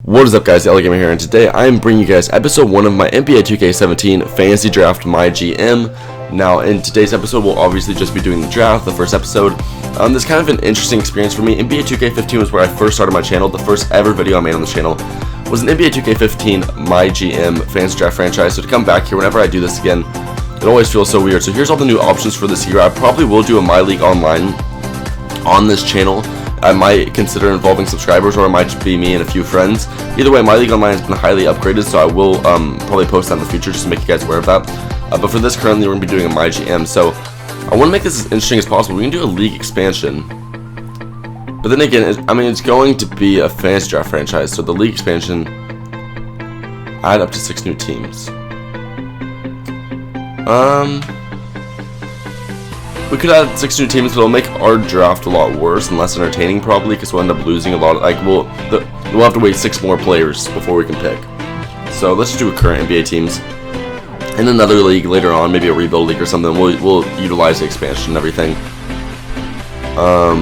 What is up, guys? Mygm here, and today I am bringing you guys episode 1 of my NBA 2K17 Fantasy Draft Mygm. Now, in today's episode, we'll obviously just be doing the draft, the first episode. This is kind of an interesting experience for me. NBA 2K15 was where I first started my channel. The first ever video I made on the channel was an NBA 2K15 Mygm Fantasy Draft franchise. So to come back here, whenever I do this again, it always feels so weird. So here's all the new options for this year. I probably will do a My League Online on this channel. I might consider involving subscribers, or it might just be me and a few friends. Either way, My League Online has been highly upgraded, so I will probably post that in the future just to make you guys aware of that. But for this, currently, we're going to be doing a Mygm, so I want to make this as interesting as possible. We can do a league expansion, but then again, it's going to be a fantasy draft franchise, so the league expansion, add up to 6 new teams. We could add 6 new teams, but it'll make our draft a lot worse and less entertaining, probably, because we'll end up losing a lot of, we'll have to wait 6 more players before we can pick. So let's just do a current NBA teams. In another league later on, maybe a rebuild league or something, we'll utilize the expansion and everything. I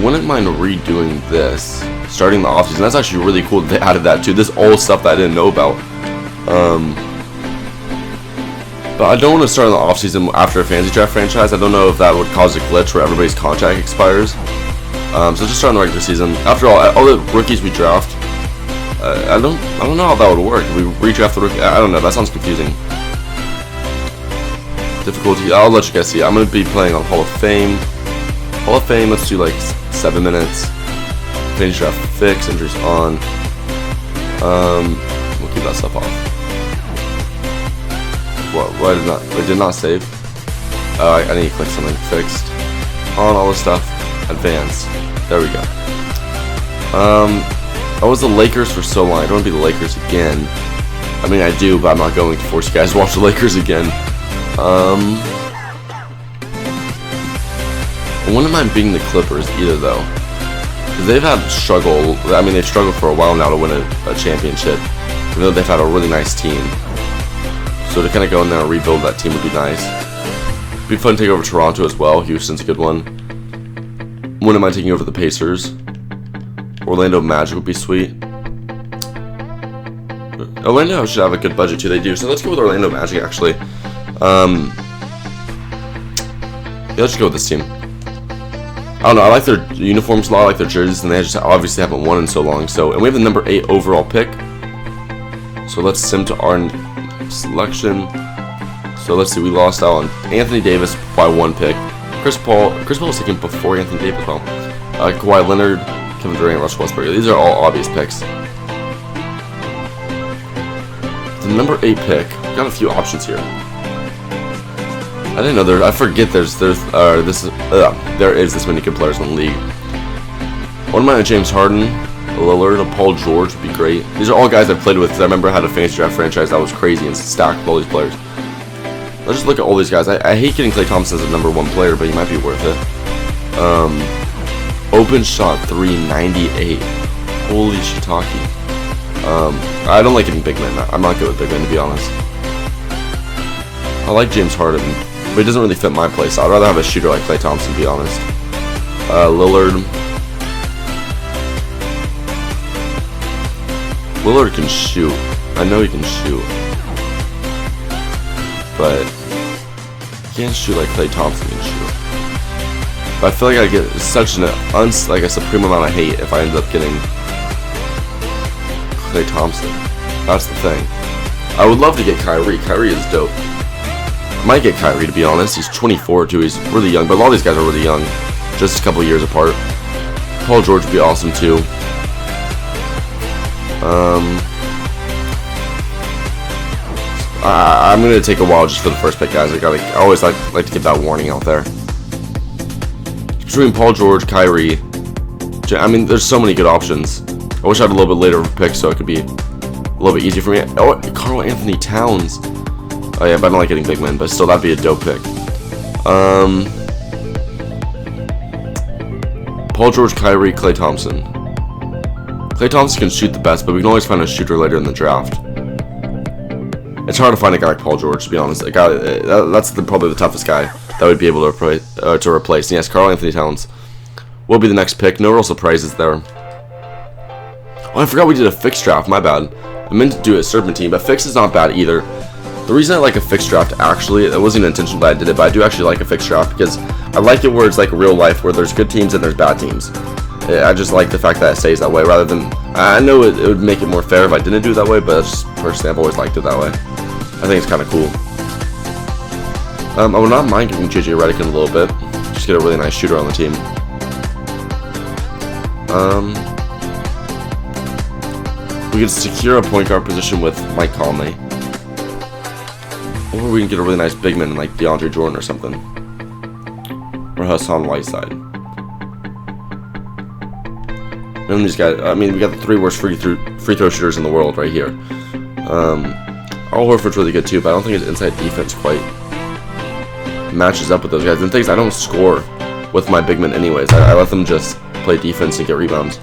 wouldn't mind redoing this, starting the offseason. That's actually really cool that they added that too. This is all stuff that I didn't know about. But I don't want to start in the offseason after a fantasy draft franchise. I don't know if that would cause a glitch where everybody's contract expires. So just start in the regular season. After all the rookies we draft, I don't know how that would work. If we redraft the rookie, I don't know. That sounds confusing. Difficulty, I'll let you guys see. I'm going to be playing on Hall of Fame. Hall of Fame, let's do like 7 minutes. Fantasy draft fix, injuries on. We'll keep that stuff off. Why did not save? I need to click something. Fixed. On all this stuff. Advanced. There we go. I was the Lakers for so long. I don't want to be the Lakers again. I mean, I do, but I'm not going to force you guys to watch the Lakers again. I wouldn't mind being the Clippers either, though. Because they've had struggle. I mean, they've struggled for a while now to win a championship. Even though they've had a really nice team. So to kind of go in there and rebuild that team would be nice. It'd be fun to take over Toronto as well. Houston's a good one. Wouldn't mind taking over the Pacers. Orlando Magic would be sweet. Orlando should have a good budget too. They do. So let's go with Orlando Magic actually. Yeah, let's go with this team. I don't know. I like their uniforms a lot. I like their jerseys, and they just obviously haven't won in so long. And we have the number 8 overall pick. So let's sim to our selection. So let's see, we lost out on Anthony Davis by 1 pick. Chris Paul was taken before Anthony Davis. Well, Kawhi Leonard, Kevin Durant, Russell Westbrook. These are all obvious picks. The number 8 pick. Got a few options here. I didn't know I forget there is this many good players in the league. One of mine, James Harden, Lillard, and Paul George would be great. These are all guys I've played with, because I remember I had a fantasy draft franchise that was crazy and stacked with all these players. Let's just look at all these guys. I hate getting Klay Thompson as a number 1 player, but he might be worth it. Open shot 398. Holy shiitake. I don't like getting big men. I'm not good with big men, to be honest. I like James Harden, but he doesn't really fit my play style. I'd rather have a shooter like Klay Thompson, to be honest. Lillard can shoot. I know he can shoot. But he can't shoot like Klay Thompson can shoot. But I feel like I get such a supreme amount of hate if I end up getting Klay Thompson. That's the thing. I would love to get Kyrie. Kyrie is dope. I might get Kyrie, to be honest. He's 24 too. He's really young, but a lot of these guys are really young. Just a couple years apart. Paul George would be awesome too. I'm gonna take a while just for the first pick, guys. I always like to give that warning out there. Between Paul George, Kyrie, I mean, there's so many good options. I wish I had a little bit later of a pick so it could be a little bit easier for me. Oh, Karl Anthony Towns. Oh yeah, but I don't like getting big men, but still, that'd be a dope pick. Paul George, Kyrie, Klay Thompson. Klay Thompson can shoot the best, but we can always find a shooter later in the draft. It's hard to find a guy like Paul George, to be honest. That's probably the toughest guy that would be able to replace. And yes, Karl Anthony Towns will be the next pick. No real surprises there. Oh, I forgot we did a fixed draft. My bad. I meant to do a serpentine, but fixed is not bad either. The reason I like a fixed draft, actually, it wasn't even intentional that I did it, but I do actually like a fixed draft because I like it where it's like real life, where there's good teams and there's bad teams. I just like the fact that it stays that way, rather than, I know it would make it more fair if I didn't do it that way, but just, personally, I've always liked it that way. I think it's kind of cool. I would not mind giving JJ Redick in a little bit. Just get a really nice shooter on the team. We can secure a point guard position with Mike Conley. Or we can get a really nice big man like DeAndre Jordan or something. Or Hassan Whiteside. And these guys, I mean, we got the 3 worst free throw shooters in the world right here. Al Horford's really good too, but I don't think his inside defense quite matches up with those guys. And things, I don't score with my big men anyways. I let them just play defense and get rebounds.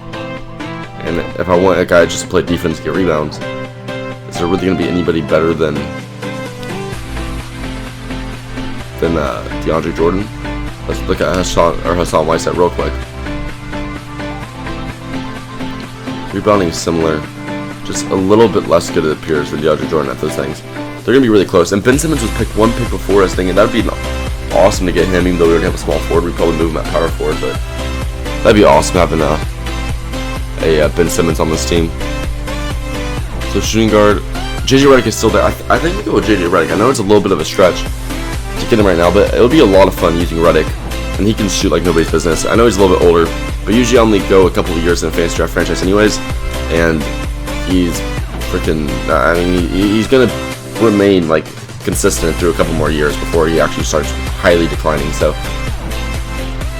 And if I want a guy just to play defense and get rebounds, is there really going to be anybody better than DeAndre Jordan? Let's look at Hassan Whiteside real quick. Rebounding is similar, just a little bit less good it appears than DeAndre Jordan at those things. They're going to be really close. And Ben Simmons was picked 1 pick before us, thinking that would be awesome to get him, even though we don't have a small forward. We'd probably move him at power forward, but that'd be awesome having a Ben Simmons on this team. So shooting guard, JJ Redick is still there. I think we go with JJ Redick. I know it's a little bit of a stretch to get him right now, but it'll be a lot of fun using Redick, and he can shoot like nobody's business. I know he's a little bit older, but usually I only go a couple of years in a fantasy draft franchise anyways, and he's freaking, I mean, he's gonna remain like consistent through a couple more years before he actually starts highly declining. So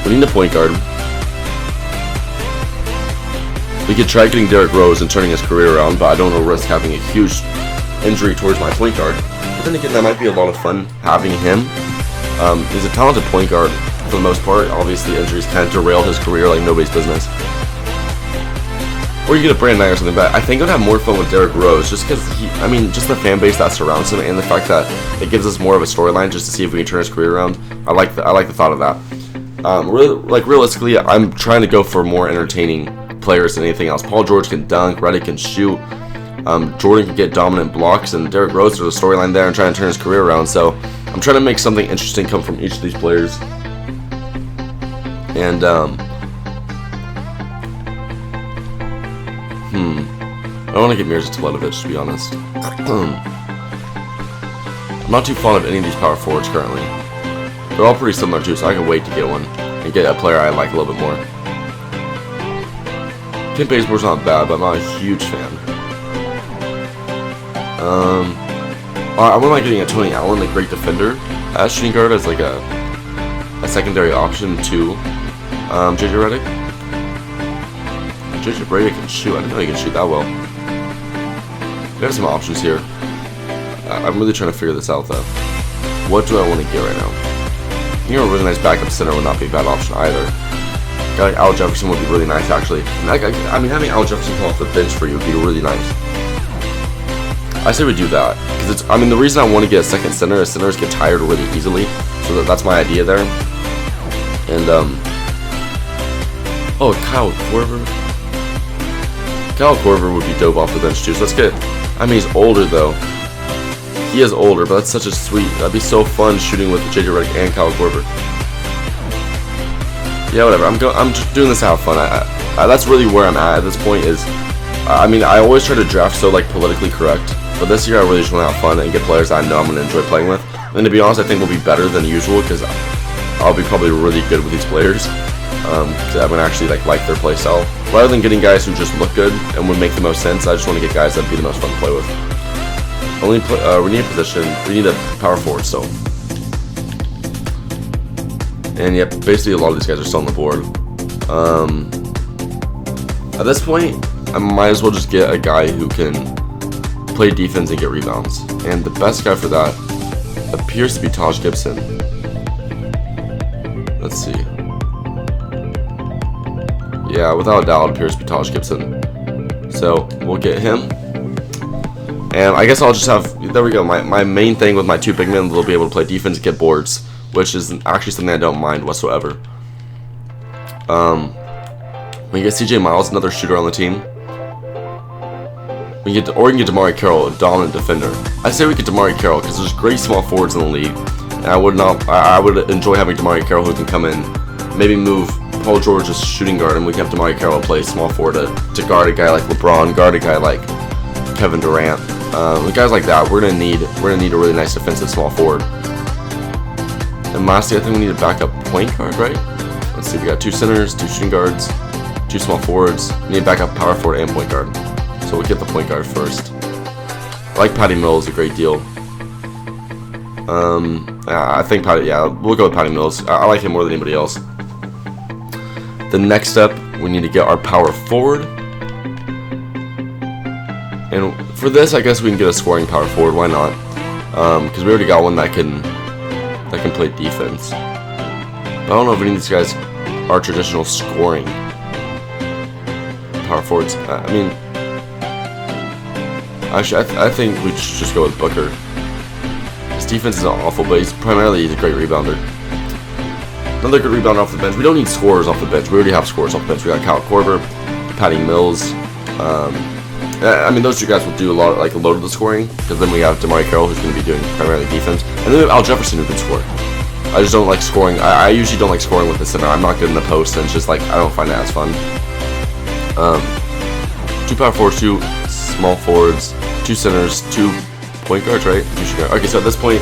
we need a point guard. We could try getting Derrick Rose and turning his career around, but I don't want to risk having a huge injury towards my point guard. But then again, that might be a lot of fun having him. He's a talented point guard for the most part. Obviously, injuries kind of derailed his career like nobody's business. Or you get a Brandon Knight or something, but I think I'd have more fun with Derrick Rose just because just the fan base that surrounds him and the fact that it gives us more of a storyline just to see if we can turn his career around. I like the thought of that. Realistically, I'm trying to go for more entertaining players than anything else. Paul George can dunk, Redick can shoot, Jordan can get dominant blocks, and Derrick Rose, there's a storyline there and trying to turn his career around. So I'm trying to make something interesting come from each of these players. And I don't want to get Mirza Teletovic, to be honest. I'm not too fond of any of these power forwards currently. They're all pretty similar too, so I can wait to get one and get a player I like a little bit more. Tim Bazemore's not bad, but I'm not a huge fan. I wouldn't mind getting a Tony Allen, a great defender, as shooting guard as like a secondary option to JJ Redick. JJ Redick can shoot. I didn't know he can shoot that well. We have some options here. I'm really trying to figure this out though. What do I want to get right now? You know, a really nice backup center would not be a bad option either. Guy like Al Jefferson would be really nice actually. I mean, having Al Jefferson come off the bench for you would be really nice. I say we do that because the reason I want to get a second center is centers get tired really easily, so that's my idea there. And oh, Kyle Korver. Kyle Korver would be dope off the bench too. So let's get. I mean, he's older though. He is older, but that's such a sweet. That'd be so fun shooting with JJ Redick and Kyle Korver. Yeah, whatever. I'm just doing this to have fun. That's really where I'm at this point. Is I always try to draft so like politically correct, but this year I really just want to have fun and get players I know I'm going to enjoy playing with. And to be honest, I think we'll be better than usual because I'll be probably really good with these players. Because I'm going to actually like their play style. Rather than getting guys who just look good and would make the most sense, I just want to get guys that'd be the most fun to play with. We need a position. We need a power forward still. And yep, basically a lot of these guys are still on the board. At this point, I might as well just get a guy who can play defense and get rebounds. And the best guy for that appears to be Taj Gibson. Let's see. Yeah, without a doubt, it appears to be Taj Gibson. So we'll get him. And I guess I'll just have, there we go, my main thing with my two big men, they'll be able to play defense and get boards, which is actually something I don't mind whatsoever. We get CJ Miles, another shooter on the team. we can get DeMarre Carroll, a dominant defender. I say we get DeMarre Carroll because there's great small forwards in the league, and I would enjoy having DeMarre Carroll who can come in, maybe move Paul George as shooting guard, and we can have DeMarre Carroll play small forward to guard a guy like LeBron, guard a guy like Kevin Durant, guys like that. We're gonna need a really nice defensive small forward. And lastly, I think we need a backup point guard, right? Let's see, we got 2 centers, 2 shooting guards, 2 small forwards. We need a backup power forward and point guard. So we'll get the point guard first. I like Patty Mills a great deal. I think we'll go with Patty Mills. I like him more than anybody else. The next step, we need to get our power forward. And for this, I guess we can get a scoring power forward. Why not? Because we already got one that can play defense. But I don't know if any of these guys are traditional scoring power forwards. I mean, actually, I think we should just go with Booker. His defense isn't awful, but he's a great rebounder. Another good rebounder off the bench. We don't need scorers off the bench. We already have scorers off the bench. We got Kyle Korver, Patty Mills. I mean, those 2 guys will do a lot, like a load of the scoring, because then we have DeMarre Carroll, who's going to be doing primarily defense, and then we have Al Jefferson, who can score. I just don't like scoring. I usually don't like scoring with the center. I'm not good in the post, and it's just like I don't find it as fun. 2 power forwards, 2 small forwards, 2 centers, 2 point guards, right? 2 shooting guards. Okay, so at this point,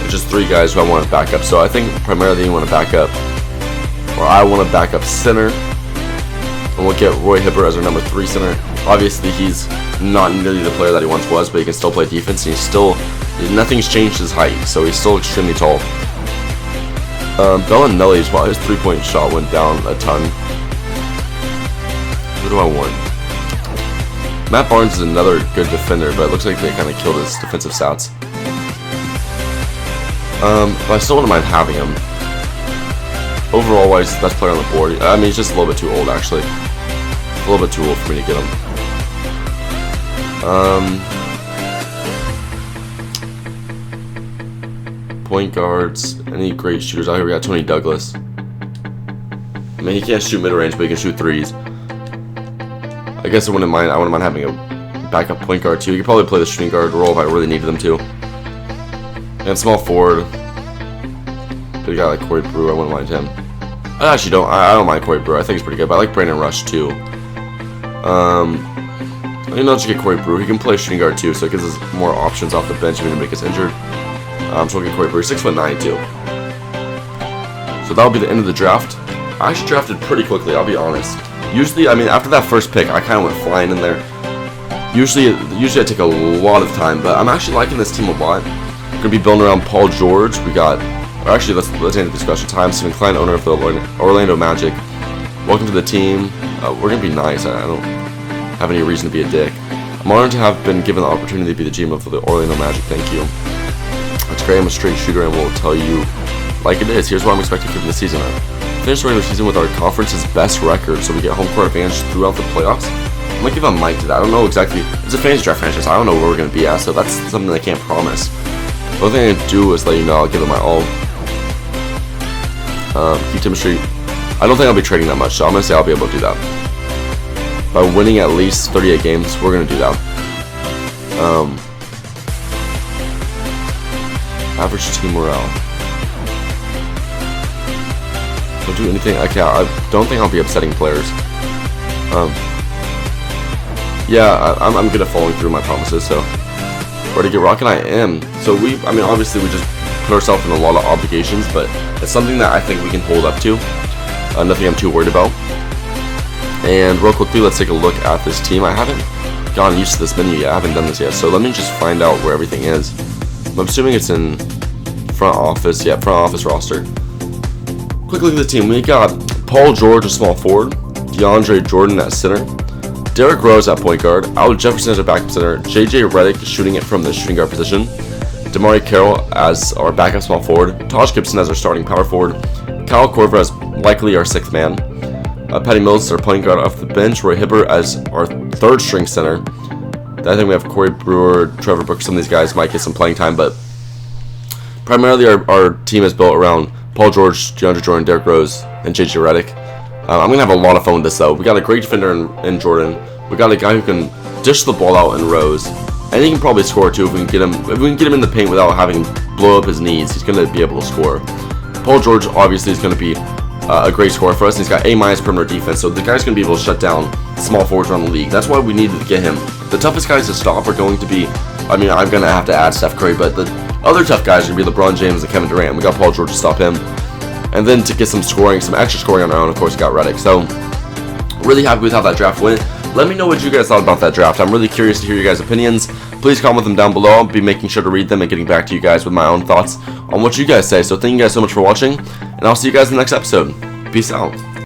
it's just 3 guys who I want to back up. So I think primarily you want to back up, or I want to back up center, and we'll get Roy Hibbert as our number 3 center. Obviously, he's not nearly the player that he once was, but he can still play defense, and nothing's changed his height, so he's still extremely tall. Bellinelli, while his 3-point shot went down a ton. Who do I want? Matt Barnes is another good defender, but it looks like they kind of killed his defensive stats. But I still wouldn't mind having him. Overall wise, best player on the board. I mean, he's just a little bit too old, actually. A little bit too old for me to get him. Point guards. Any great shooters out here? We got Tony Douglas. I mean, he can't shoot mid-range, but he can shoot 3s. I guess I wouldn't mind having a backup point guard too. You could probably play the shooting guard role if I really needed them to. And small forward. Good guy like Corey Brewer, I wouldn't mind him. I actually don't. I don't mind Corey Brewer. I think he's pretty good. But I like Brandon Rush too. Just get Corey Brewer. He can play shooting guard too, so it gives us more options off the bench if we make us injured. So we'll get Corey Brewer. 6'9" too. So that'll be the end of the draft. I actually drafted pretty quickly. I'll be honest. Usually, I mean, after that first pick, I kind of went flying in there. Usually I take a lot of time, but I'm actually liking this team a lot. We're gonna be building around Paul George. We got, or actually, let's end the discussion time. Stephen Klein, owner of the Orlando Magic. Welcome to the team. We're gonna be nice. I don't have any reason to be a dick. I'm honored to have been given the opportunity to be the GM of the Orlando Magic. Thank you. That's great. I'm a straight shooter, and we'll tell you like it is. Here's what I'm expecting from the season. Finish the regular season with our conference's best record, so we get home court advantage throughout the playoffs. I'm gonna give a mic to that. I don't know exactly. It's a fantasy draft franchise. I don't know where we're gonna be at, so that's something I can't promise. The only thing I can do is let you know I'll give it my all. Keep chemistry. I don't think I'll be trading that much, so I'm gonna say I'll be able to do that. By winning at least 38 games, we're gonna do that. Average team morale. Don't do anything. I don't think I'll be upsetting players. Yeah, I'm good at following through my promises, so ready to get rocking. I am. So obviously we just put ourselves in a lot of obligations, but it's something that I think we can hold up to. Nothing I'm too worried about. And real quickly, let's take a look at this team. I haven't gotten used to this menu yet. I haven't done this yet, so let me just find out where everything is. I'm assuming it's in front office. Yeah, front office roster. Quick look at the team. We got Paul George, a small forward, DeAndre Jordan at center, Derrick Rose at point guard, Al Jefferson as a backup center, JJ Redick shooting it from the shooting guard position, DeMarre Carroll as our backup small forward, Taj Gibson as our starting power forward, Kyle Korver as likely our 6th man, Patty Mills as our point guard off the bench, Roy Hibbert as our 3rd string center. I think we have Corey Brewer, Trevor Brooks. Some of these guys might get some playing time, but primarily our team is built around Paul George, DeAndre Jordan, Derrick Rose, and JJ Redick. I'm going to have a lot of fun with this, though. We got a great defender in Jordan. We got a guy who can dish the ball out in rows, and he can probably score too if we can get him. If we can get him in the paint without having blow up his knees, he's going to be able to score. Paul George obviously is going to be a great scorer for us. He's got A- perimeter defense, so the guy's going to be able to shut down small forwards around the league. That's why we needed to get him. The toughest guys to stop are going to be, I mean, I'm going to have to add Steph Curry, but the other tough guys are going to be LeBron James and Kevin Durant. We got Paul George to stop him. And then to get some scoring, some extra scoring on our own, of course, we got Redick. So, really happy with how that draft went. Let me know what you guys thought about that draft. I'm really curious to hear your guys' opinions. Please comment them down below. I'll be making sure to read them and getting back to you guys with my own thoughts on what you guys say. So thank you guys so much for watching, and I'll see you guys in the next episode. Peace out.